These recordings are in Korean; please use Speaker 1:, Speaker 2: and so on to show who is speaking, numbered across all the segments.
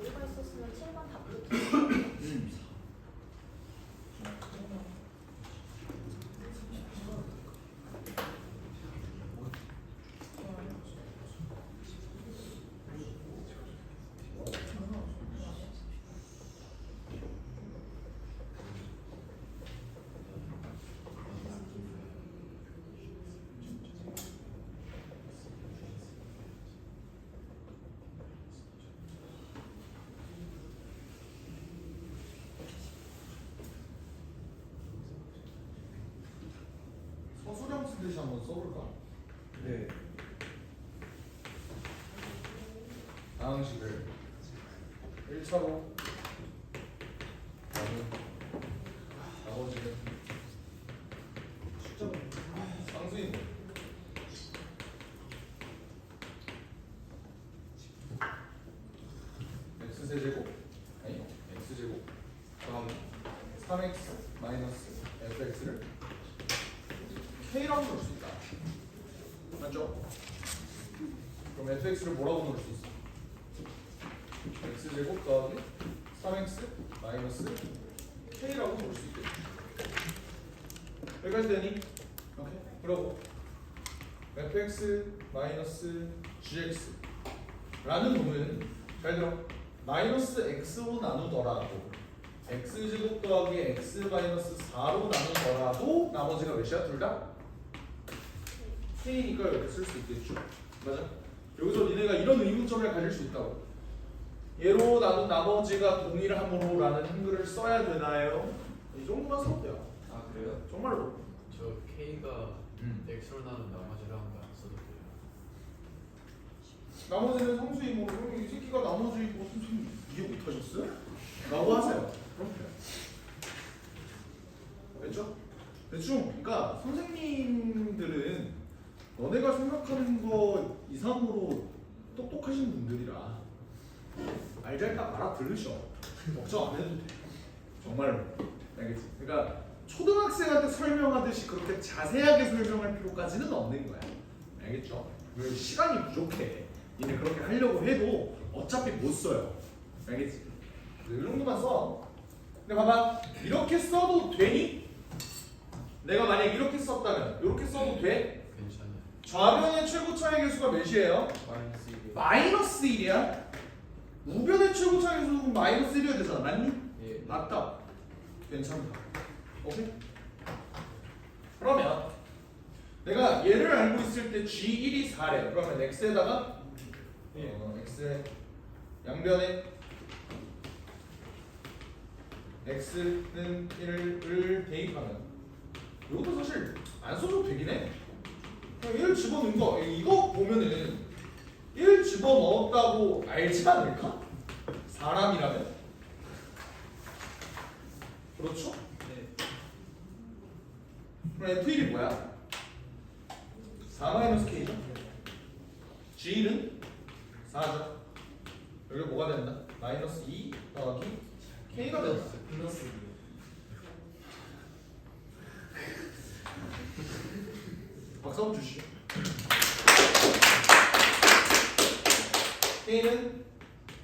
Speaker 1: 여기가 있었으면 7번 답도
Speaker 2: 서술형 쓰듯이 한번 써볼까?
Speaker 3: 네.
Speaker 2: 방식을 1차로 나머지는 쌍수인 x세제곱 아니 x제곱 다음 3x 마이너스 fx를 k라고 넣을 수 있다. 맞죠? 그럼 fx를 뭐라고 넣을 수 있어? x제곱 더하기 3x 마이너스 k라고 넣을 수 있겠지. 여기까지 되니? 오케이. 그리고 fx 마이너스 gx 라는 놈은 잘 들어. 마이너스 x로 나누더라도 x제곱 더하기 x 마이너스 4로 나누더라도 나머지가 몇이야? 둘 다? k니까 이렇게 쓸 수 있겠죠. 맞아? 여기서 니네가 이런 의문점을 가질 수 있다고. 얘로 나눈 나머지가 동일함으로 라는 한글을 써야 되나요? 이 정도만 써도 돼요.
Speaker 3: 아 그래요?
Speaker 2: 정말로.
Speaker 4: 저 K가 X로 나눈 나머지랑 안 써도 돼요.
Speaker 2: 나머지는 성수이모. 이 새끼가 나머지 뭐 선생님 이해 못하셨어요? 라고 하세요. 그럼 돼요. 됐죠? 대충 그러니까 선생님들은 너네가 생각하는 거 이상으로 똑똑하신 분들이라 알잘딱 알아들으셔. 걱정 안 해도 돼. 정말로. 알겠지? 그러니까 초등학생한테 설명하듯이 그렇게 자세하게 설명할 필요까지는 없는 거야. 알겠죠? 왜 시간이 부족해. 니네 그렇게 하려고 해도 어차피 못 써요. 알겠지? 이 정도만 써. 근데 봐봐. 이렇게 써도 되니? 내가 만약 이렇게 썼다면 이렇게 써도 돼?
Speaker 4: 괜찮아요.
Speaker 2: 좌변의 최고 차이 계수가 몇이에요?
Speaker 3: 마이너스 1.
Speaker 2: 마이너스 1이야? 우변의 최고 차이 계수는 마이너스 1이어야 되잖아. 맞니?
Speaker 3: 예.
Speaker 2: 맞다. 괜찮다. 오케이? 그러면 내가 얘를 알고 있을 때 G1이 4래. 그러면 X에다가 X의 양변에 X는 1을 대입하면 이것도 사실 안 써줘도 되긴 해. 1 집어넣은 거 이거 보면은 1 집어넣었다고 알지 않을까? 사람이라면? 그렇죠?
Speaker 3: 네.
Speaker 2: 그럼 F1이 뭐야? 4-K죠? G1은 4죠. 여기 뭐가 된다? 마이너스 2 더하기 K가 된다.
Speaker 3: 플러스
Speaker 2: 박수 한번 주시죠. K는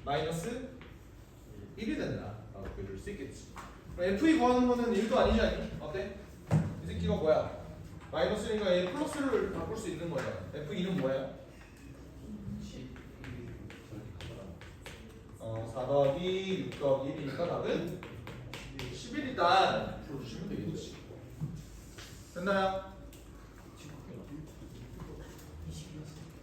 Speaker 2: 마이너스 1이 된다. 라고 보여줄 수 있겠지. F2 구하는 거는 1도 아니지 않니? 어때? 이 새끼가 뭐야? 마이너스니까 얘 플러스를 바꿀 수 있는 거야. F2는 뭐야? 4 더하기 6 더하기 1이니까 답은 11이다. 풀어주시면 되겠지. 됐나요?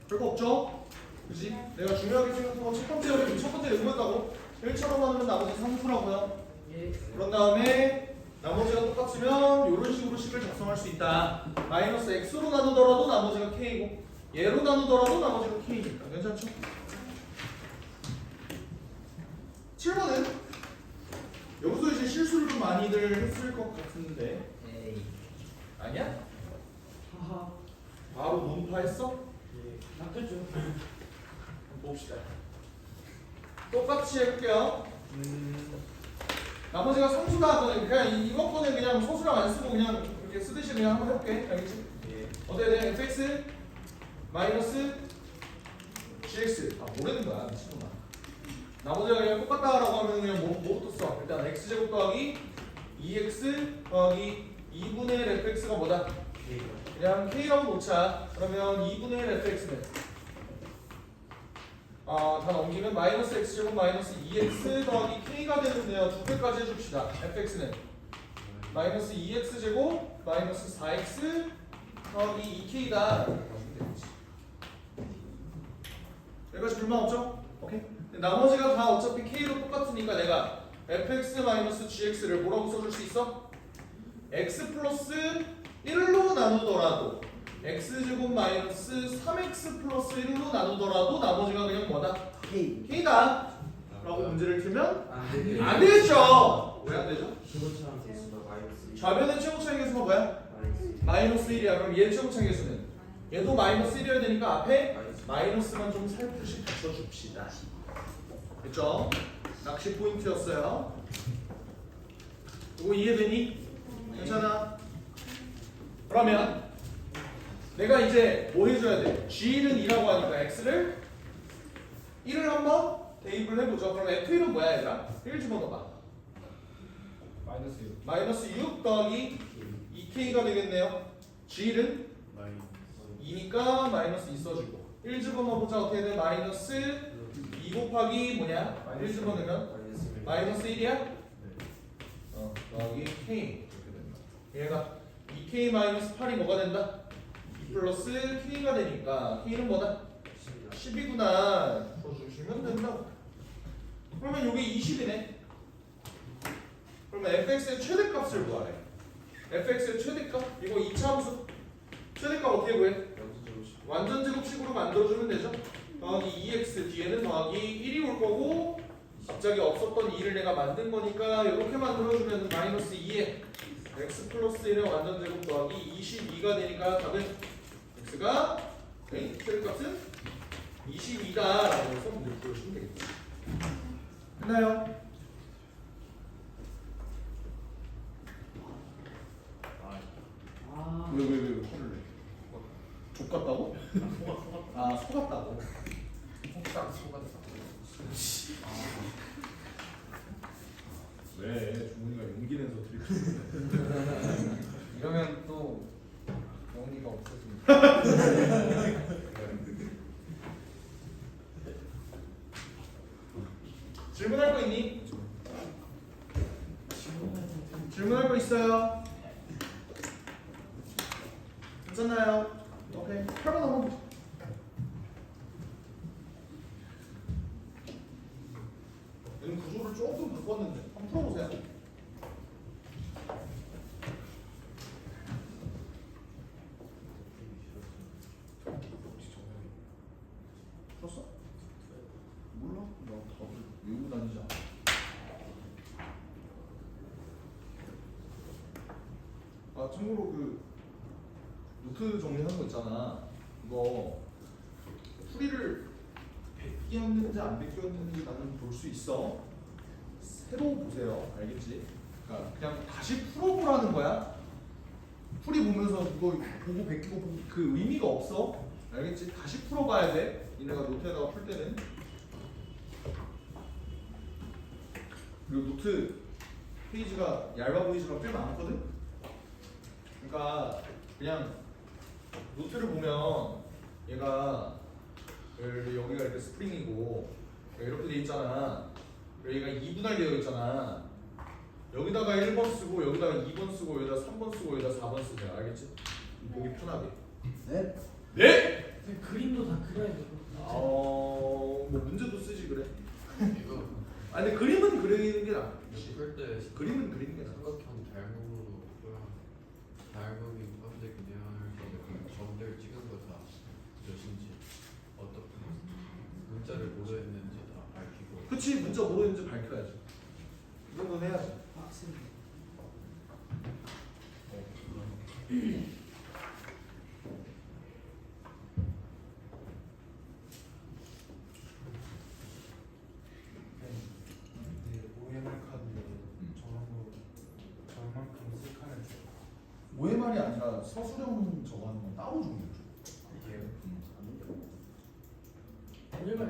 Speaker 2: 별거 없죠? 그치? 내가 중요하게 생각한 건 첫 번째 뭐였다고? 1처럼 하면 나머지 3수라고요.
Speaker 3: 예.
Speaker 2: 그런 다음에 나머지가 똑같으면 이런 식으로 식을 작성할 수 있다. 마이너스 x로 나누더라도 나머지가 k고 얘로 나누더라도 나머지가 k니까 괜찮죠? 7번은 여기서 이제 실수를 좀 많이들 했을 것 같은데
Speaker 3: 에이.
Speaker 2: 아니야?
Speaker 3: 하하.
Speaker 2: 바로 논파했어?
Speaker 3: 예. 낚였죠.
Speaker 2: 봅시다. 똑같이 해볼게요. 나머지가 상수다. 그냥 이것거는 그냥 소수랑 안 쓰고 그냥 이렇게 쓰듯이 그냥 한번 해볼게. 알겠지?
Speaker 3: 예.
Speaker 2: 어때야 돼? fx 마이너스 gx. 아 모르는 거야 미친놈아. 나머지가 그냥 똑같다라고 하면 그냥 뭐부터 써? 일단 x제곱 더하기 2x 더하기 2분의 1 fx가 뭐다? 그냥 k라고 놓자. 그러면 2분의 1 fx는 다 넘기면 마이너스 x제곱 마이너스 2x 더하기 k가 되는데요. 두 배까지 해줍시다. fx는 마이너스 2x제곱 마이너스 4x 더하기 2k다. 여기까지 불만 없죠? 오케이. 나머지가 다 어차피 k로 똑같으니까 내가 fx-gx를 뭐라고 써줄 수 있어? x 플러스 1로 나누더라도 x제곱 마이너스 3x 플러스 1로 나누더라도 나머지가 그냥 뭐다?
Speaker 3: K.
Speaker 2: k다 라고 문제를 틀면
Speaker 3: 안 되네.
Speaker 2: 안 되죠! 왜 안 되죠?
Speaker 3: 기본처럼 됐습니다. 마이너스.
Speaker 2: 좌변의 최고차의 개수가 뭐야?
Speaker 3: 마이너스.
Speaker 2: 마이너스 1이야. 그럼 얘 최고차의 개수는? 얘도 마이너스 1이어야 되니까 앞에
Speaker 3: 마이너스.
Speaker 2: 마이너스만 좀 살포시 붙여줍시다. 됐죠? 낚시 포인트였어요. 이거 이해되니? 괜찮아? 그러면 내가 이제 뭐 해줘야 돼? G는 2라고 하니까 X를 1을 한번 대입을 해보죠. 그럼 F1은 뭐야 얘들아? 1 집어넣어봐.
Speaker 3: 마이너스 6.
Speaker 2: 마이너스 6 더하기 2K가 되겠네요. G는
Speaker 4: 마이너스
Speaker 2: 2니까 마이너스 2 써주고 1 집어넣어보자. 어떻게 돼? 마이너스 2 곱하기 뭐냐? 1 집어넣으면
Speaker 3: 마이너스.
Speaker 2: 마이너스 1이야?
Speaker 4: 네.
Speaker 2: 여기 K 이렇게 된다. 얘가 2K 마이너스 8이 뭐가 된다? 2 플러스 K가 되니까 K는 뭐다? 10이구나. 풀어주시면 된다. 그러면 여기 20이네. 그러면 fx의 최대값을 구하래. fx의 최대값? 이거 2차 함수. 최대값 어떻게 구해? 완전 제곱식으로 만들어주면 되죠. 더하기 2x 뒤에는 더하기 1이 올 거고 갑자기 없었던 2를 내가 만든 거니까 이렇게 만들어주면 마이너스 2에 x 플러스 1의 완전 제곱 더하기 22가 되니까 답은 x가 최대값은 22다 라고 해서 문제를 풀어주시면 되겠죠. 됐나요?
Speaker 3: 아.
Speaker 2: 왜 화를 내? 족 같다고? 아 속았다고?
Speaker 4: 딱 속았다.
Speaker 2: 왜 주문이가 용기 내서 드리고
Speaker 3: 이러면 또 영리가 없어집니다.
Speaker 2: 질문할 거 있니? 질문할 거 있어요? 괜찮나요? 오케이 8번 한번 보자. 얘는 구조를 조금 바꿨는데 한번 풀어보세요. 풀었어? 몰라? 나 답을 외우고 다니지 않아. 아 참고로 그 노트 정리하는 거 있잖아. 이거 풀이를 베끼었는지 안 베끼었는지 나는 볼 수 있어. 새로 보세요. 알겠지? 그러니까 그냥 다시 풀어보라는 거야. 풀이 보면서 이거 보고 베끼고 보고 그 의미가 없어. 알겠지? 다시 풀어봐야 돼. 니네가 노트에다가 풀 때는. 그리고 노트 페이지가 얇아 보이지만 꽤 많거든? 그러니까 그냥 노트를 보면 얘가 여기가 이렇게 스프링이고 이렇게 돼 있잖아. 여기가 2분할되어 있잖아. 여기다가 1번 쓰고 여기다가 2번 쓰고 여기다 3번 쓰고 여기다 4번 쓰세요. 알겠지? 보기 편하게.
Speaker 3: 네.
Speaker 2: 네?
Speaker 3: 그림도 다 그려야 되고.
Speaker 2: 뭐 문제도 쓰지 그래.
Speaker 4: 이거
Speaker 2: 아니 근데 그림은 그리는 게 나.
Speaker 4: 풀때
Speaker 2: 그림은 그리는 게 나.
Speaker 4: 삼각형 달목으로 달목이 가운데 그냥 그 점들 찍은 거 다 몇인지 어떻게 문자를 뭐로 했는지 다 밝히고.
Speaker 2: 그치 문자 뭐로 했는지 밝혀야지. 이 정도는 해야지.
Speaker 3: 빡센.
Speaker 5: OMR 카드를 저만큼 쓸 칸을 줘.
Speaker 2: OMR이 아니라 서술형 저거 하는 건 따로 주는 거죠.
Speaker 5: 이게요?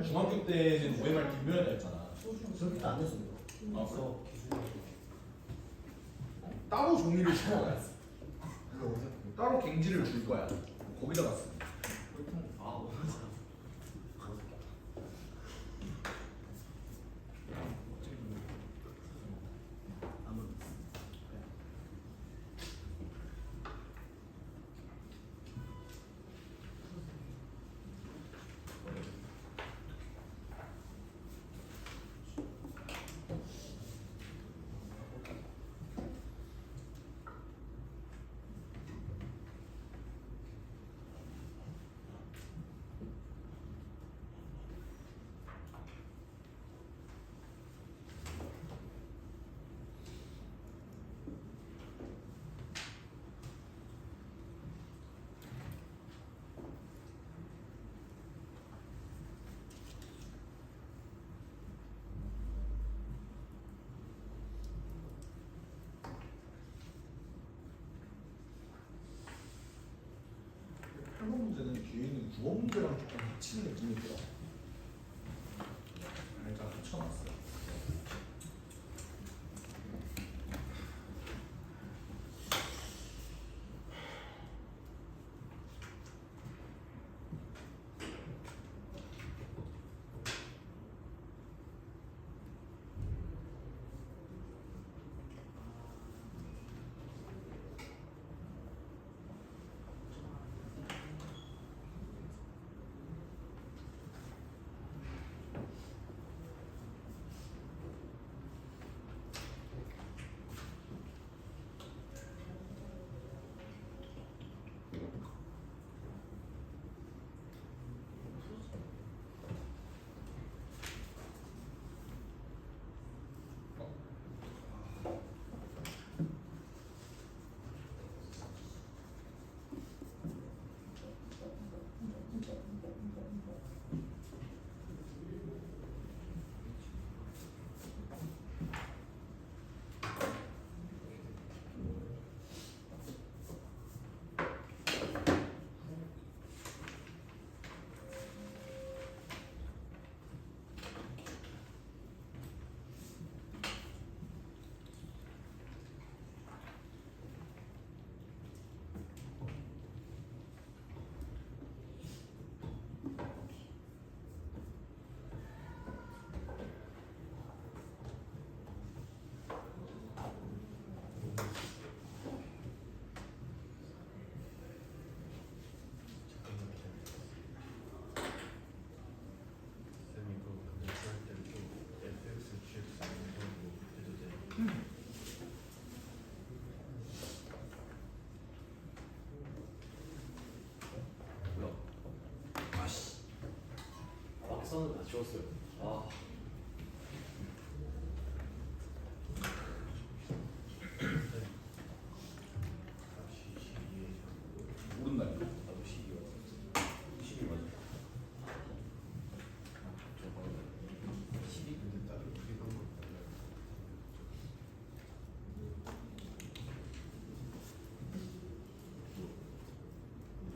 Speaker 2: 중학교 때는 OMR 뒷면에다 했잖아.
Speaker 3: 저렇게 안 됐습니다.
Speaker 2: 어. 따로 종이를 줄 거야. 따로 갱지를 줄 거야. 거기다 갔어.
Speaker 4: 아
Speaker 2: 팔번 문제는 뒤에 있는 9번 문제랑 조금 합치는 느낌이 들어. 일단 합쳐놨어요.
Speaker 4: 쌤이 그거 근데 할 때는 좀 FX, GX 이런 거 해도 돼.
Speaker 6: 뭐야? 아씨. 막선은 다 지웠어요. 아.
Speaker 4: 값이 12에
Speaker 2: 모른다 이거.
Speaker 6: 나도 12월. 12 맞아. 저거 12?
Speaker 4: 근데 따로 우리가 한거 달라요.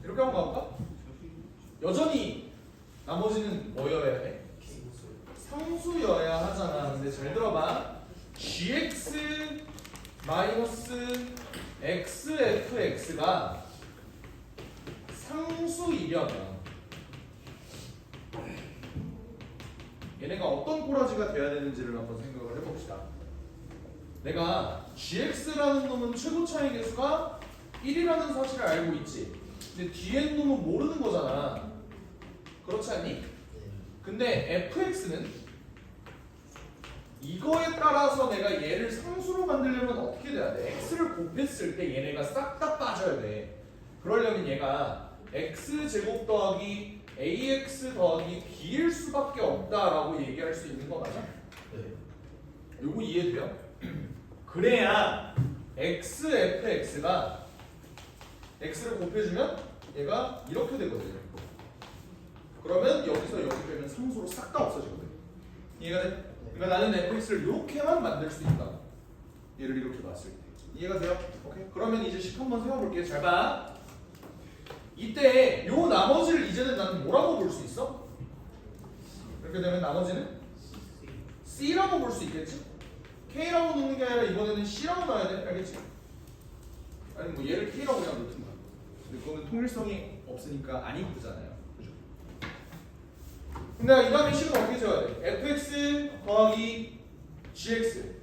Speaker 2: 이렇게 한번 가볼까? 여전히 나머지는 뭐여야 해? 상수여야 하잖아. 근데 잘 들어봐. gx 마이너스 xfx가 상수이려면 얘네가 어떤 꼬라지가 돼야 되는지를 한번 생각을 해봅시다. 내가 gx라는 놈은 최고 차이 계수가 1이라는 사실을 알고 있지. 근데 뒤에 있는 놈은 모르는 거잖아. 그렇지 않니? 근데 fx는 이거에 따라서 내가 얘를 상수로 만들려면 어떻게 돼야 돼? x를 곱했을 때 얘네가 싹 다 빠져야 돼. 그러려면 얘가 x제곱 더하기 ax 더하기 b일 수밖에 없다라고 얘기할 수 있는 거 맞아?
Speaker 4: 네.
Speaker 2: 요거 이해돼요? 그래야 xfx가 x를 곱해주면 얘가 이렇게 되거든요. 그러면 여기서 여기 빼면 상수로 싹 다 없어지거든. 이해가 돼? 그러니까 나는 fx를 이렇게만 만들 수 있다. 얘를 이렇게 봤을 때. 이해가 돼요? 오케이. 그러면 이제 식 한번 세워볼게요. 잘 봐. 이때 요 나머지를 이제는 나는 뭐라고 볼 수 있어? 이렇게 되면 나머지는 C라고 볼 수 있겠지? K라고 넣는 게 아니라 이번에는 C라고 넣어야 돼. 알겠지? 아니 뭐 얘를 K라고 그냥 넣든가. 근데 그거는 통일성이 없으니까 안 이쁘잖아요. 그죠? 근데 이 다음에 식은 어떻게 적어야 돼? fx 더하기 gx.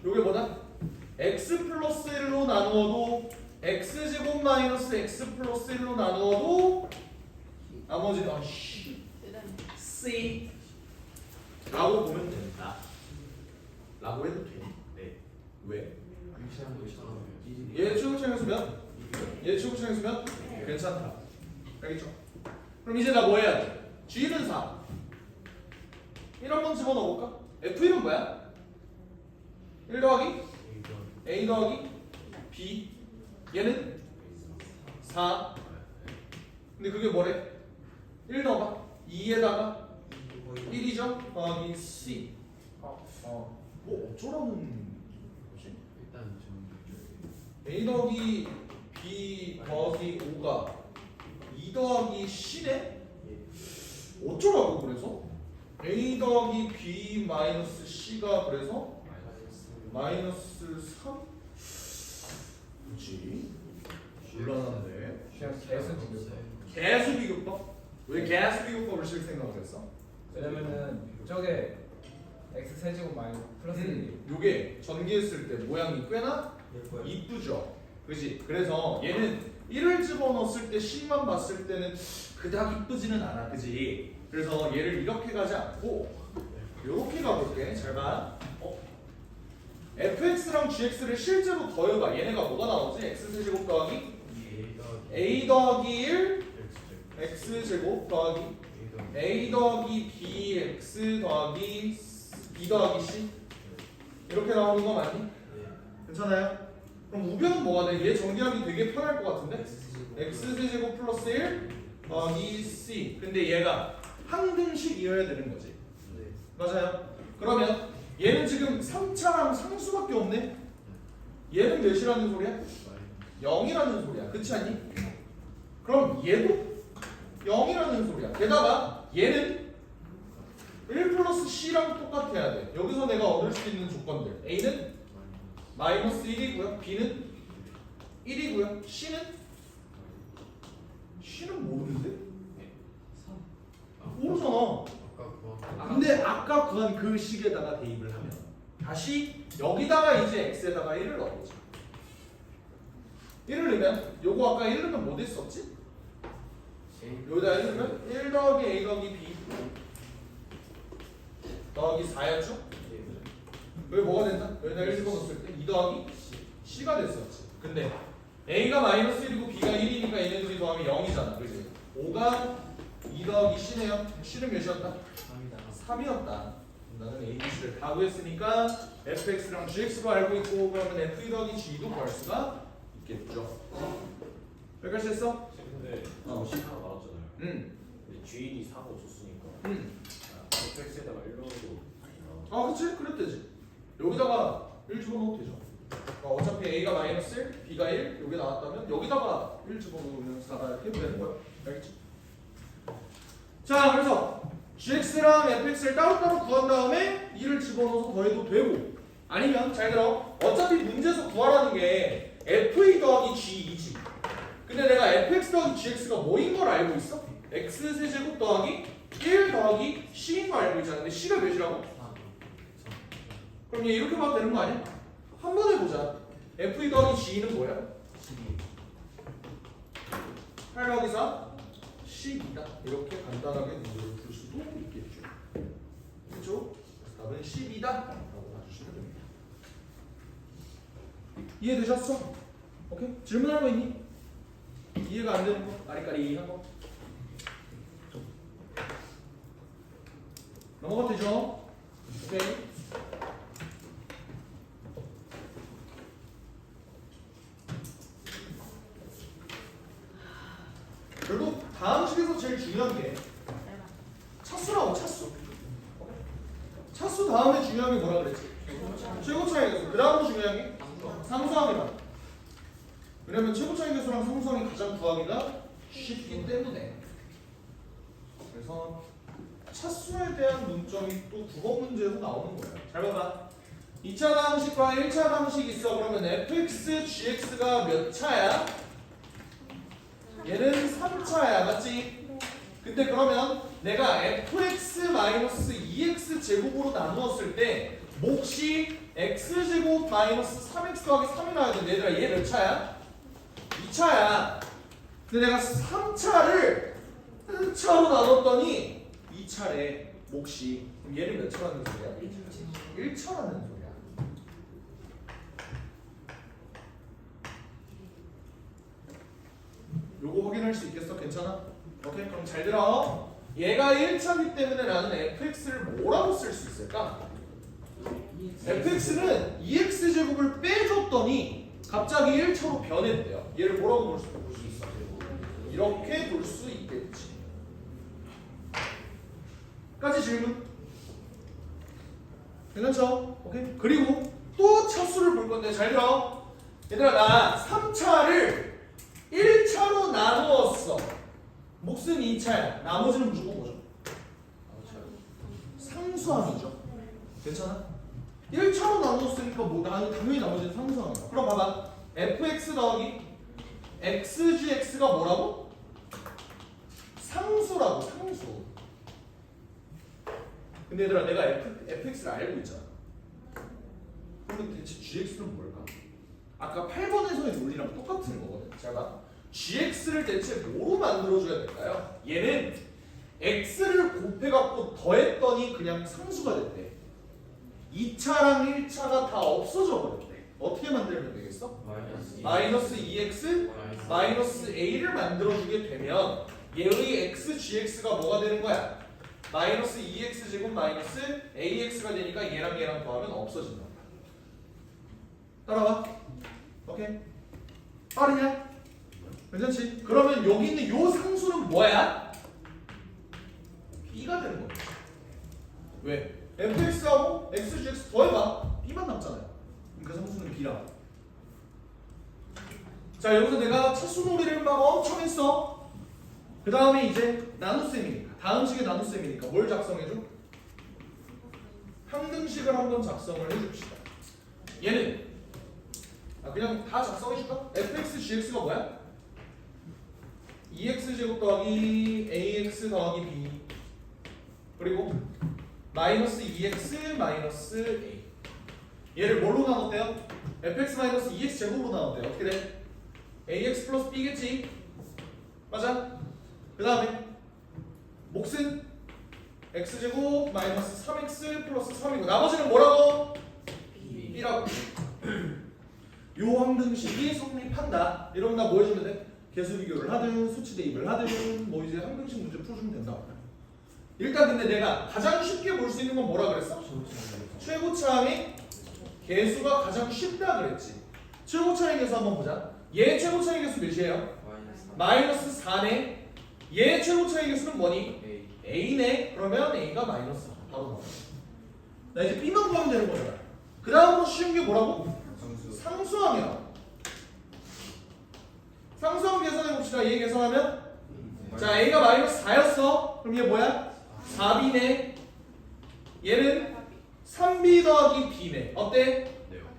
Speaker 2: 요게 뭐다? x 플러스 1로 나누어도 x제곱 마이너스 x 플러스 1로 나누어도 나머지는 c 라고 보면 된다. 라고 해도 돼. 네. 왜? 얘 최고차항 수면? 얘 최고차항 수면? 괜찮다. 알겠죠? 그럼 이제 나 뭐 해야 돼? g는 4. 1 한번 집어넣어볼까? f1은 뭐야? 1 더하기 a 더하기 b. 얘는 4. 근데 그게 뭐래? 1 넣어봐. 2에다가 1이죠? 더하기 c. 뭐 어쩌라는 거지?
Speaker 4: 일단 좀
Speaker 2: a 더하기 b 더하기 5가 2 더하기 c네? 어쩌라고 그래서? a 더하기 b 마이너스 c가 그래서 마이너스 3? 뭐지? 곤란한데.
Speaker 3: 그냥 계속 비교법.
Speaker 2: 개수 비교법? 왜 개수 비교법을 쓸 생각을 했어?
Speaker 3: 왜냐면은 저게 x 세제곱 마이너스 플러스 1.
Speaker 2: 요게 전개했을 때 모양이 꽤나 이쁘죠? 그지? 그래서 얘는 1을 집어넣었을 때 10만 봤을 때는 그닥 이쁘지는 않아. 그지? 그래서 얘를 이렇게 가지 않고 이렇게 가볼게. 잘 봐. fx랑 gx를 실제로 더해봐. 얘네가 뭐가 나오지? x제곱 더하기 a 더하기 1 x제곱 더하기 a 더하기 bx 더하기 b 더하기 c 이렇게 나오는 거 맞니? 괜찮아요? 그럼 우변은 뭐가 돼? 얘 정리하기 되게 편할 것 같은데? x제곱 플러스 1 더하기 c. 근데 얘가 항등식이어야 되는 거지. 맞아요? 그러면 얘는 지금 3차랑 상수밖에 없네? 얘는 몇이라는 소리야? 0이라는 소리야. 그렇지 않니? 그럼 얘도 0이라는 소리야. 게다가 얘는 1 플러스 c랑 똑같아야 돼. 여기서 내가 얻을 수 있는 조건들. a는 마이너스 1이고요. b는 1이고요. c는 모르는데? 모르잖아. 근데 아까 구한 그 식에다가 대입을 하면 다시 여기다가 이제 x에다가 1을 넣어보자. 1을 넣으면 요거 아까 1 넣으면 뭐 됐었지? 여기다 1 넣으면 1 더하기 a 더하기 b 더하기 4였죠? 여기 뭐가 된다? 여기다 1 집어넣었을 때 2 더하기 c가 됐었지. 근데 a가 마이너스 1이고 b가 1이니까 얘네들이 더하면 0이잖아. 그지? 5가 2 더하기 c네요. c는 몇이었다? 3이었다. 나는 a, b, c를 다 구했으니까 fx랑 gx로 알고 있고 그러면 f 더하기 g도 구할 수가 있겠죠. 여기까지 했어?
Speaker 6: 근데
Speaker 2: 어.
Speaker 6: 50 하나 나왔잖아요.
Speaker 2: 응.
Speaker 6: 근데 주인이 4고 줬으니까
Speaker 2: 응.
Speaker 6: fx에다가 1 넣어도
Speaker 2: 아, 그치? 그랬대지. 여기다가 1 집어넣어도 되죠. 그러니까 어차피 a가 마이너스 1, b가 1, 여기 나왔다면 여기다가 1 집어넣으면 4가 이렇게 되는 거야. 알겠지? 자, 그래서 gx랑 fx를 따로따로 구한 다음에 2를 집어넣어서 더해도 되고 아니면 잘 들어. 어차피 문제에서 구하라는 게 f 더하기 g2지. 근데 내가 fx 더하기 gx가 뭐인 걸 알고 있어? x 세제곱 더하기 1 더하기 c인 걸 알고 있잖아. 근데 c가 몇이라고? 그럼 얘 이렇게 봐도 되는 거 아니야? 한 번 해보자. f 더하기 g는 뭐야? 8 더하기 4 12다. 이렇게 간단하게 문제를 풀 수도 있겠죠. 그렇죠? 답은 12다 라고 봐주시면 됩니다. 이해되셨어? 오케이? 질문할 거 있니? 이해가 안 되는 거? 까리까리한 거? 넘어가도 되죠? 오케이? 결국 다음 식에서 제일 중요한 게 차수라고. 차수 다음에 중요한 게 뭐라 그랬지? 최고차의 개수. 그 다음으로 중요한 게 상수항이다. 왜냐면 최고차의 개수랑 상수항이 가장 구하기가 쉽기 때문에. 그래서 차수에 대한 문점이 또 9번 문제에서 나오는 거예요. 잘 봐봐. 2차 방식과 1차 방식이 있어. 그러면 fx, gx가 몇 차야? 얘는 3차야. 맞지? 근데 그러면 내가 fx-2x 제곱으로 나누었을 때 몫이 x제곱 마이너스 3x 더하기 3이 나와야 되는데 얘들아 얘 몇 차야? 2차야. 근데 내가 3차를 1차로 나눴더니 2차래 몫이. 그럼 얘를 몇 차라는 소리야? 1차라는 소리야. 요거 확인할 수 있겠어? 괜찮아? 오케이? 그럼 잘 들어. 얘가 1차이기 때문에 나는 fx를 뭐라고 쓸 수 있을까? fx는 2x제곱을 빼줬더니 갑자기 1차로 변했대요. 얘를 뭐라고 볼 수 있어? 이렇게 볼 수 있겠지. 까지 질문? 괜찮죠? 오케이? 그리고 또 차수를 볼 건데 잘 들어. 얘들아 나 3차를 1차로 나누었어. 몫은 2차야. 나머지는 무조건 뭐죠? 상수항이죠. 괜찮아? 1차로 나누었으니까 뭐 당연히 나머지는 상수항이야. 그럼 봐봐. fx 더하기 xgx가 뭐라고? 상수라고. 상수. 근데 얘들아 내가 fx를 알고 있잖아. 그럼 대체 gx는 뭘까? 아까 8번에서의 논리랑 똑같은 거거든. 잘 봐. gx를 대체 뭐로 만들어줘야 될까요? 얘는 x를 곱해갖고 더했더니 그냥 상수가 됐대. 2차랑 1차가 다 없어져 버렸대. 어떻게 만들면 되겠어? 마이너스 2x 마이너스 a를 만들어주게 되면 얘의 x, gx가 뭐가 되는 거야? 마이너스 2x 제곱 마이너스 ax가 되니까 얘랑 얘랑 더하면 없어진다. 따라와. 오케이. 빠르냐? 괜찮지? 그러면 여기 있는 요 상수는 뭐야? b가 되는 거야. 왜? fx하고 xgx 더해봐. b만 남잖아요. 그럼 그 상수는 b라고. 자 여기서 내가 차수놀이를 막 엄청 했어. 그 다음에 이제 나눗셈이니까 다음 식의 나눗셈이니까 뭘 작성해줘? 항등식을 한번 작성을 해줍시다. 얘는 그냥 다 작성해줄까? fx, gx가 뭐야? 2x제곱 더하기 ax 더하기 b 그리고 마이너스 2x 마이너스 a 얘를 뭘로 나눴대요? fx 마이너스 2x 제곱으로 나눴대요. 어떻게 돼? ax 플러스 b겠지? 맞아? 그 다음에 몫은 x제곱 마이너스 3x 플러스 3이고 나머지는 뭐라고? b라고. 요 항등식이 성립한다. 이러면 나 뭐 해주면 돼? 개수 비교를 하든 수치 대입을 하든 뭐 이제 항등식 문제 풀어주면 된다. 일단 근데 내가 가장 쉽게 볼 수 있는 건 뭐라 그랬어? 최고차항의 개수가 가장 쉽다 그랬지. 최고차항의 개수 한번 보자. 얘 최고차항의 개수 몇이에요? 마이너스 4네. 얘 최고차항의 개수는 뭐니? a네. 그러면 a가 마이너스 4 바로 나와. 나 이제 b만 구하면 되는 거잖아. 그 다음으로 쉬운 게 뭐라고? 상수항이야. 상수항 계산해 봅시다. 얘 계산하면 자 a가 마이너스 4였어. 그럼 얘 뭐야? 4b네. 얘는 3b 더하기 b네. 어때?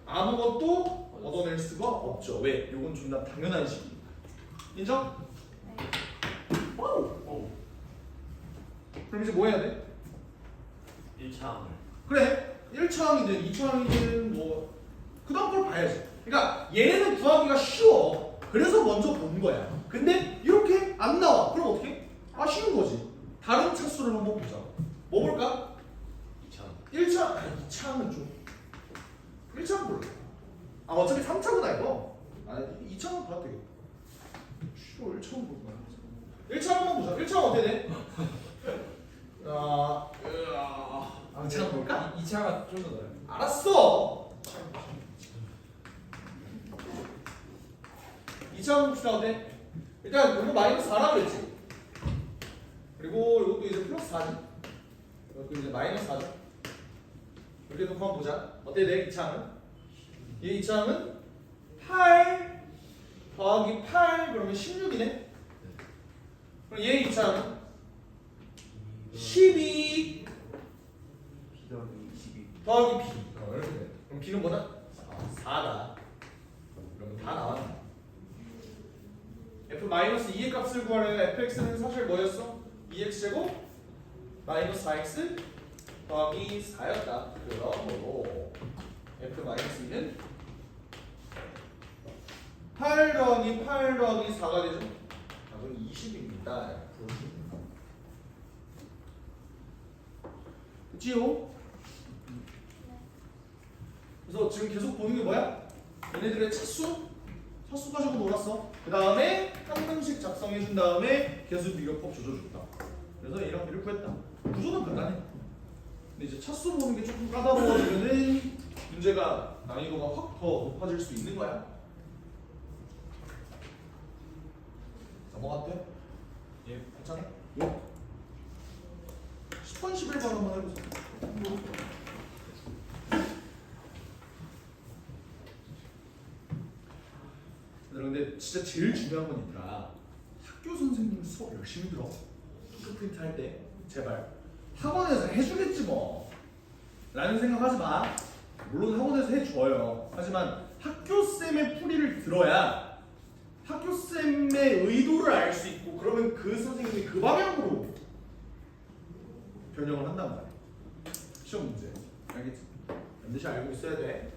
Speaker 2: 아무것도 얻어낼 수가 없죠. 왜? 요건 존나 당연한 식이니까. 인정? 와우. 그럼 이제 뭐 해야 돼?
Speaker 6: 1차항을
Speaker 2: 그래. 1차항이든 2차항이든 뭐 그 다음 걸 봐야지. 그러니까 얘네는 구하기가 쉬워. 그래서 먼저 본 거야. 근데 이렇게 안 나와. 그럼 어떻게? 아 쉬운 거지. 다른 차수를 한번 보자. 뭐 볼까?
Speaker 6: 2차항
Speaker 2: 1차, 아니 2차는 좀 1차는 볼래. 아 어차피 3차구나 이거. 아 2차는 봐도 되겠다. 쉬워 1차는 볼 거야. 1차 한번 보자. 1차는 어떻게 돼? 아 2차 볼까?
Speaker 3: 2차가 좀 더 나아요.
Speaker 2: 알았어. 2차 봅시다. 어때? 일단 이거 마이너스 4라고 그랬지. 그리고 이것도 이제 플러스 4지. 이것도 이제 마이너스 4죠. 이렇게 놓고 한번 보자. 어때 내 2차항은? 얘 2차항은 8 더하기 8 그러면 16이네. 그럼 얘 2차항은 12
Speaker 3: B 더하기 22.
Speaker 2: 더하기 B. 이렇게 돼. 그럼 B는 뭐다? 4다. 그러면 다 나왔네. F-2의 값을 구하려면 fx는 사실 뭐였어? 2x제곱 마이너스 4x 더하기 4였다. 그러므로 F-2는 8 더하기 8 더하기 4가 되죠? 답은 20입니다. 그치요? 그래서 지금 계속 보는 게 뭐야? 얘네들의 차수? 차수 가지고 놀았어. 그 다음에 항등식 작성해준 다음에 계수 비교법 조져줬다. 그래서 A랑 B를 구했다. 구조는 간단해. 근데 이제 차수 보는 게 조금 까다로워지면은 문제가 난이도가 확 더 높아질 수 있는 거야. 넘어갔대? 예, 괜찮아? 예. 10번 11번 한번 해보자. 근데 진짜 제일 중요한 건 있더라. 학교 선생님 수업 열심히 들어. 토크프린트 할 때 제발 학원에서 해주겠지 뭐 라는 생각하지 마. 물론 학원에서 해줘요. 하지만 학교쌤의 풀이를 들어야 학교쌤의 의도를 알 수 있고 그러면 그 선생님이 그 방향으로 변형을 한단 말이야. 시험 문제 알겠지? 반드시 알고 있어야 돼.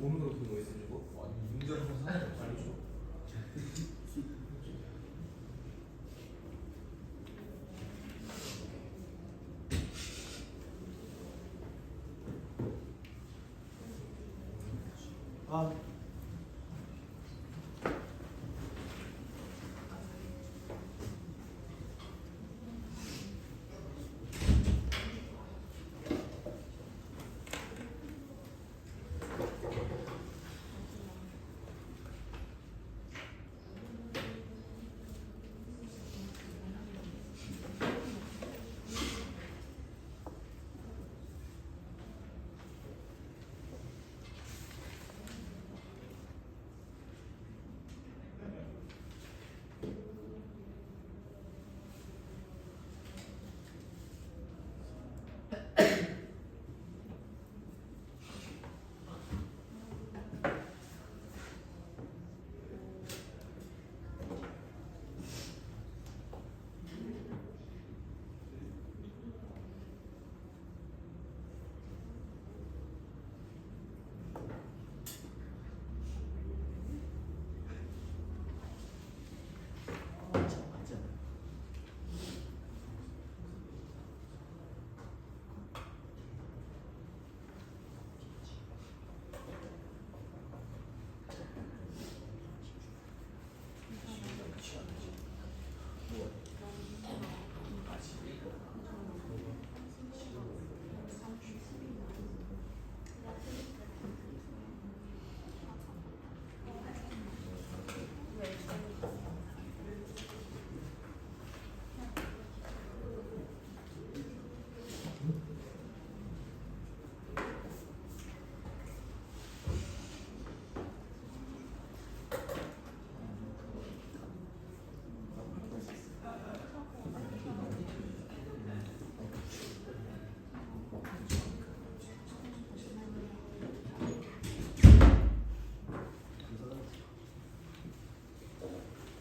Speaker 5: 돈으로 그거 있으시고
Speaker 2: 아니 문제를 한번 사는 거 아니죠? 아.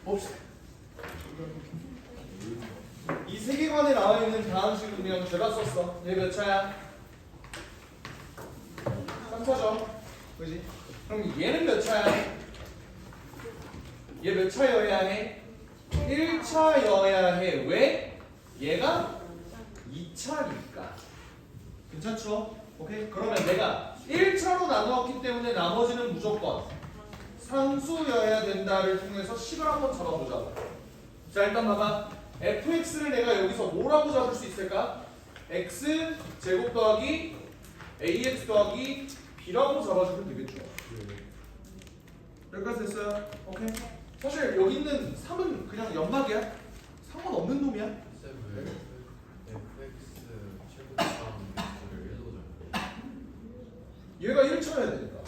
Speaker 2: 봅시다. 이 세계관에 나와 있는 다음 식으면 제가 썼어. 얘 몇 차야? 3차죠. 그지? 그럼 얘는 몇 차야? 얘 몇 차여야 해? 1차여야 해. 왜? 얘가 2차니까. 괜찮죠? 오케이? 그러면 내가 1차로 나누었기 때문에 나머지는 무조건 상수여야 된다를 통해서 식을 한번 잡아보자. 자, 일단 봐봐. fx를 내가 여기서 뭐라고 잡을 수 있을까? x 제곱 더하기 ax 더하기 b라고 잡아주면 되겠죠. 여기까지 됐어요? 오케이. 사실 여기 있는 3은 그냥 연막이야. 상관없는 놈이야.
Speaker 4: 쌤왜 fx 최고점 x를 1로 잡고
Speaker 2: 얘가 1차여야 되니까.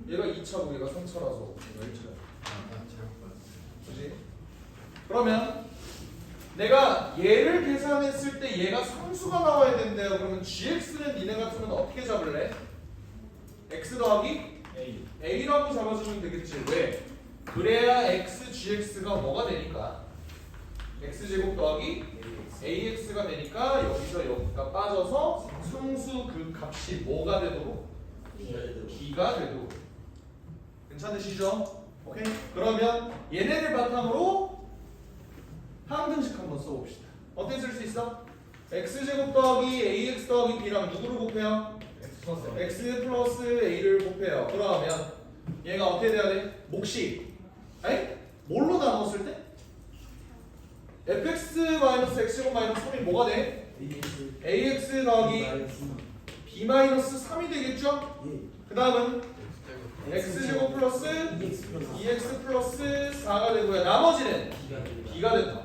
Speaker 2: 얘가 2차고 얘가 3차라서 얘가 1차야.
Speaker 4: 아 잘못 봤어요.
Speaker 2: 그지? 그러면 내가 얘를 계산했을 때 얘가 상수가 나와야 된대요. 그러면 gx는 니네 같으면 어떻게 잡을래? x 더하기
Speaker 3: A.
Speaker 2: a라고 잡아주면 되겠지. 왜? 그래야 x gx가 뭐가 되니까 x제곱 더하기 ax가 되니까 여기서 여기가 빠져서 상수 그 값이 뭐가 되도록? b가 되도록. 괜찮으시죠? 오케이? 그러면 얘네를 바탕으로 항등식 한번 써봅시다. 어떻게 쓸 수 있어? x제곱 더하기 ax 더하기 b랑 누구를 곱해요? x 플러스 a를 곱해요. 그러면 얘가 어떻게 돼야 돼? 몫이 아니? 뭘로 나눴을 때? fx 마이너스 x제곱 마이너스 3이 뭐가 돼? ax 더하기 b 마이너스 3이 되겠죠? 그 다음은 x제곱 플러스 2x 플러스 4가 되고요. 나머지는 b가 된다.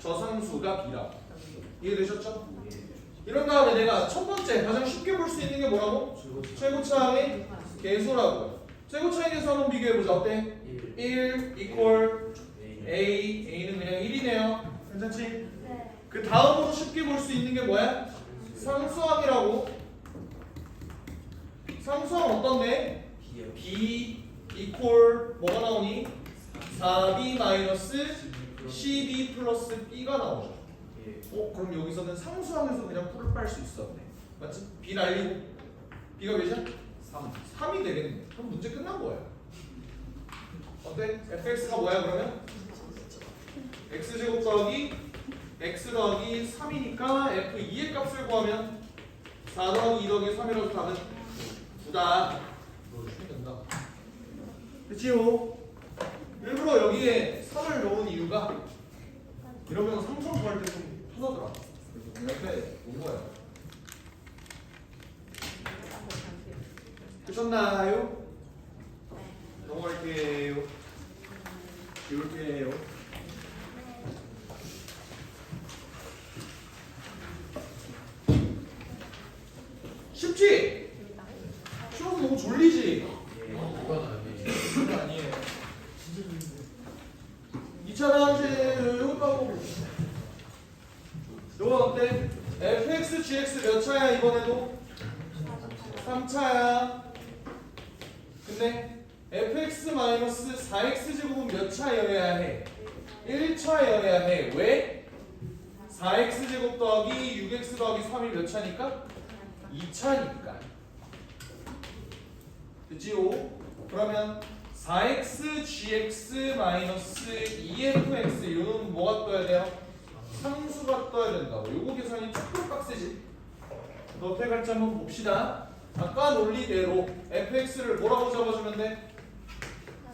Speaker 2: 저상수가 b라. 이해되셨죠? 이런 다음에 내가 첫 번째 가장 쉽게 볼 수 있는 게 뭐라고? 최고차항의 계수라고요. 최고차항의 계수 한번 비교해보자. 어때? 1 equal a는 그냥 1이네요. 괜찮지?
Speaker 1: 네.
Speaker 2: 그 다음으로 쉽게 볼 수 있는 게 뭐야? 상수항이라고. 상수항 어떤데? b equal 뭐가 나오니? 4b 마이너스 12 플러스 b가 나오죠. 그럼 여기서는 상수항에서 그냥 풀을 빨 수 있었네. 맞지? b 날리고 b가 몇이야? 3이 되겠네. 그럼 문제 끝난 거야. 어때? fx가 뭐야 그러면? x제곱 더하기 x 더하기 3이니까 f2의 값을 구하면 4 더하기 2 더하기 3이라서 답은 9다. 이거 주면 된다. 그치요? 일부러 여기에 3을 넣은 이유가 이러면 삼성 구할 때 좀 편하더라. 그래서 그냥 옆에 놓은 거야. 되셨나요? 넘어갈게요. 비울게요. 쉽지? 쉬워서 너무 졸리지?
Speaker 4: 그건 아니에요.
Speaker 3: 그건 아니에요.
Speaker 2: 2차 나한테 요거 까고 요건 어때? fx, gx 몇 차야 이번에도? 3차야. 근데 fx-4x 제곱은 몇 차여야 해? 1차여야 해. 왜? 4x 제곱 더하기 6x 더하기 3이 몇 차니까? 2차니까. 그치요? 그러면 4x gx 마이너스 2fx 이거는 뭐가 떠야 돼요? 상수가 떠야 된다고. 요거 계산이 조금 빡세지. 어떻게 갈지 한번 봅시다. 아까 논리대로 fx를 뭐라고 잡아주면 돼?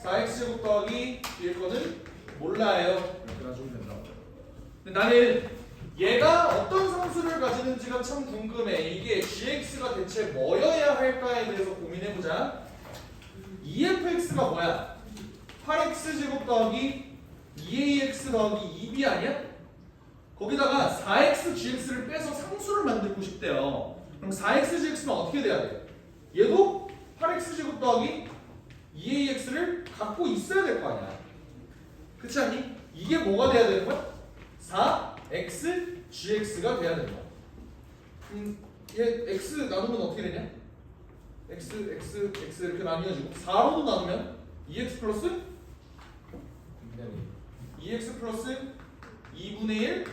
Speaker 2: 4x 제곱 더하기 뒤에 거는 몰라요. 이렇게 놔주면 된다고. 근데 나는 얘가 어떤 상수를 가지는지가 참 궁금해. 이게 gx가 대체 뭐여야 할까에 대해서 고민해보자. 2fx가 뭐야? 8x 제곱 더하기 2ax 더하기 2b 아니야? 거기다가 4x gx를 빼서 상수를 만들고 싶대요. 그럼 4x gx는 어떻게 돼야 돼? 얘도 8x 제곱 더하기 2ax를 갖고 있어야 될 거 아니야. 그렇지 않니? 이게 뭐가 돼야 되는 거야? 4x gx가 돼야 된다. 얘 x 나누면 어떻게 되냐? x 이렇게 나뉘어지고 4로도 나누면 2x 플러스 2x 플러스 2분의 1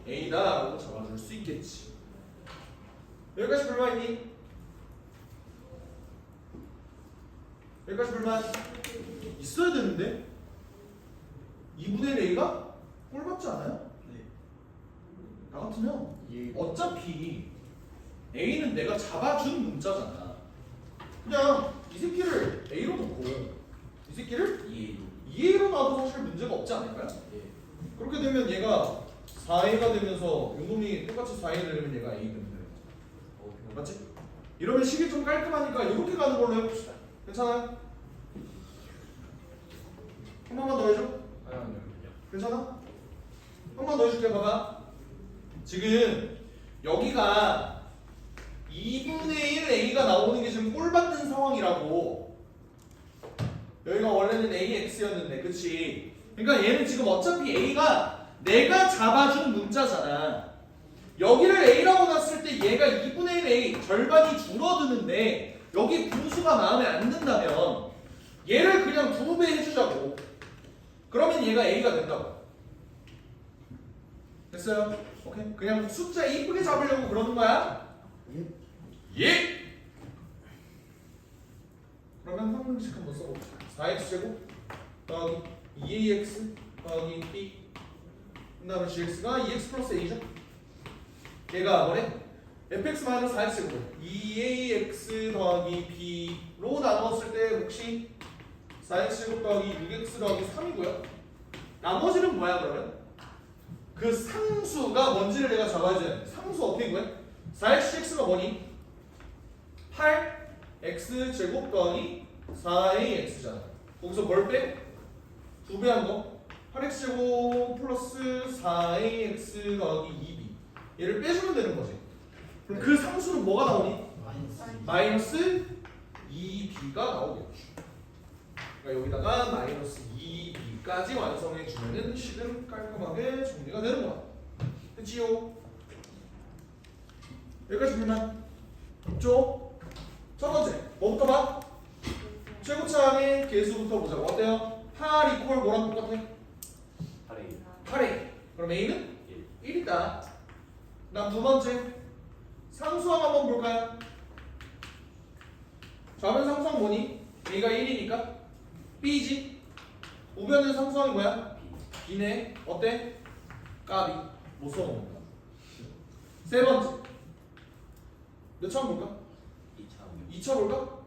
Speaker 2: a다라고 잡아줄 수 있겠지. 여기까지 불만 있니? 여기까지 불만 있어야 되는데 2분의 1 a가 꼴받지 않아요?
Speaker 6: 네.
Speaker 2: 나 같으면 어차피 a는 내가 잡아준 문자잖아. 그냥 이 새끼를 a로 놓고 이 새끼를 2a로 놔도 사실 문제가 없지 않을까요? 그렇게 되면 얘가 4a가 되면서 요놈이 똑같이 4a 되려면 얘가 a 되면 돼요. 맞지? 이러면 식이 좀 깔끔하니까 이렇게 가는 걸로 해봅시다. 괜찮아요? 한 번만 더 해줘.
Speaker 3: 아니요.
Speaker 2: 괜찮아? 한 번 더 해줄게. 봐봐. 지금 여기가 2분의 1 a가 나오는 게 지금 꼴 받는 상황이라고. 여기가 원래는 ax였는데, 그치? 그러니까 얘는 지금 어차피 a가 내가 잡아준 문자잖아. 여기를 a라고 놨을 때 얘가 2분의 1 a 절반이 줄어드는데 여기 분수가 마음에 안 든다면 얘를 그냥 2배 해주자고. 그러면 얘가 a가 된다고. 됐어요? 오케이? 그냥 숫자 이쁘게 잡으려고 그러는 거야? 예! 그러면 한문씩 한번 써봅시다. 4x 제곱 더하기 2ax 더하기 b 그 다음에 gx가 2x 플러스 a죠? 얘가 뭐래? fx-4x 제곱 2ax 더하기 b로 나누었을 때 혹시 4x 제곱 더하기 6x 더하기 3이고요. 나머지는 뭐야 그러면? 그 상수가 뭔지를 내가 잡아야 돼. 상수 어떻게 구해? 4x가 뭐니? 8x 제곱 더하기 4ax잖아. 거기서 뭘 빼? 2배 한 거. 8x 제곱 플러스 4ax 더하기 2b. 얘를 빼주면 되는 거지. 그럼 그 상수는 뭐가 나오니? 마이너스 2b가 나오겠죠. 그러니까 여기다가 마이너스 2b까지 완성해 주면은 식은 깔끔하게 정리가 되는 거야. 그치요? 여기까지 불만 있죠? 첫 번째, 뭐부터 봐? 최고차항의 개수부터 보자고. 어때요? 8 이퀄 뭐랑 똑같아? 8a. 그럼 a는 1이다. 그다음 두 번째, 상수항 한번 볼까요? 좌변 상수항 뭐니? A가 1이니까 B지. 우변은 상수항이 뭐야? B네. 어때? 까비. 못 써먹는다. 세 번째. 몇 차원 볼까?
Speaker 6: 2차.
Speaker 2: 2차 볼까?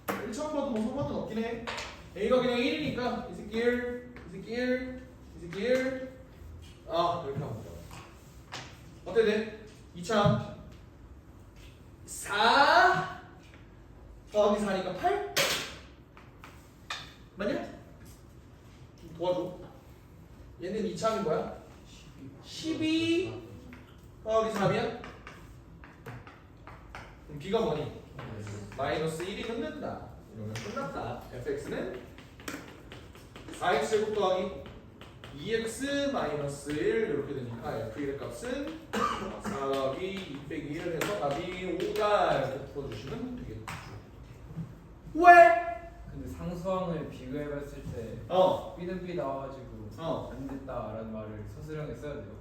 Speaker 2: 1차원 봐도 뭐 상관은 없긴 해. A가 그냥 1이니까 이 새끼 1, 이 새끼 1, 이 새끼 1. 아, 이렇게 하면 돼. 어때 돼? 2차 4 더하기 4니까 8? 맞냐? 좀 도와줘. 얘는 2차함이 뭐야? 12 더하기 3이야? 그럼 B가 뭐니? 마이너스 1이 끝낸다. 이러면 끝났다. fx는 4x 제곱 더하기 2x 마이너스 1 이렇게 되니까 f1의 값은 4 더하기 2 빼기 1을 해서 답이 5다 이렇게 풀어주시면 되겠죠. 왜?
Speaker 3: 근데 상수항을 비교해봤을 때 B는 B 나와가지고 안 됐다라는 말을 서술형에 써야 돼요.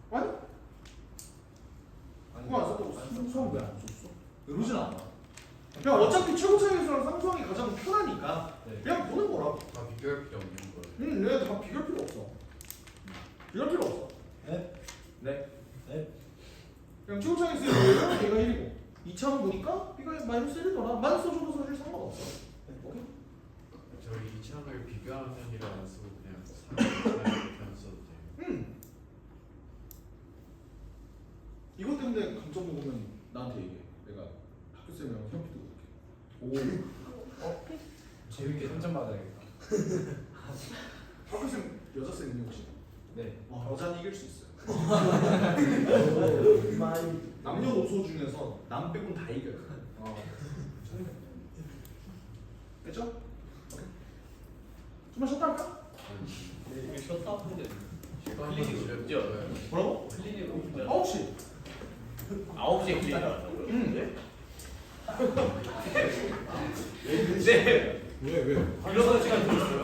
Speaker 2: 아니?
Speaker 3: 안
Speaker 2: 그거 안
Speaker 3: 돼.
Speaker 2: 썼다고
Speaker 3: 안
Speaker 2: 상수항 왜안 썼어? 이러진 않아. 그냥 어차피 최고차이수랑 상수항이 가장 편하니까
Speaker 3: 네.
Speaker 2: 그냥 보는 거라고.
Speaker 4: 다 비교할 필요 없는 거예요.
Speaker 2: 내가 다 비교할 필요 없어. 비교할 필요 없어.
Speaker 5: 네?
Speaker 2: 네.
Speaker 5: 네?
Speaker 2: 그냥 최고차이수의 얘가 1이고 2차는 보니까 B가 마이너스 1이더라. 만 써줘도 사실 상관없어. 오케이?
Speaker 4: 저희 이창을 비교하면이라 안 쓰고 그냥 3을 이렇게 안 써도 돼요.
Speaker 2: 이것 때문에 감점 먹으면 나한테 얘기해. 내가 학교 쌤이랑 시험 피도 그렇게.
Speaker 3: 재밌게 3점 받아야겠다.
Speaker 2: 학교 쌤 여자 쌤이 혹시?
Speaker 3: 네.
Speaker 2: 여자는 이길 수 있어요.
Speaker 5: 많이
Speaker 2: 남녀노소 중에서 남 빼곤 다 이겨요. 됐죠? 오케이. 좀만 쉬었다 할까?
Speaker 6: 이게 쉬었다 근데
Speaker 4: 시간이
Speaker 6: 클리닉
Speaker 4: 어렵죠.
Speaker 2: 뭐라고?
Speaker 6: 클리닉 오픈자
Speaker 2: 9시.
Speaker 6: 9시에 클리닉 왔다고요?
Speaker 2: 응.
Speaker 6: 근데
Speaker 5: 왜?
Speaker 6: 일어나는 시간이 더 있어요.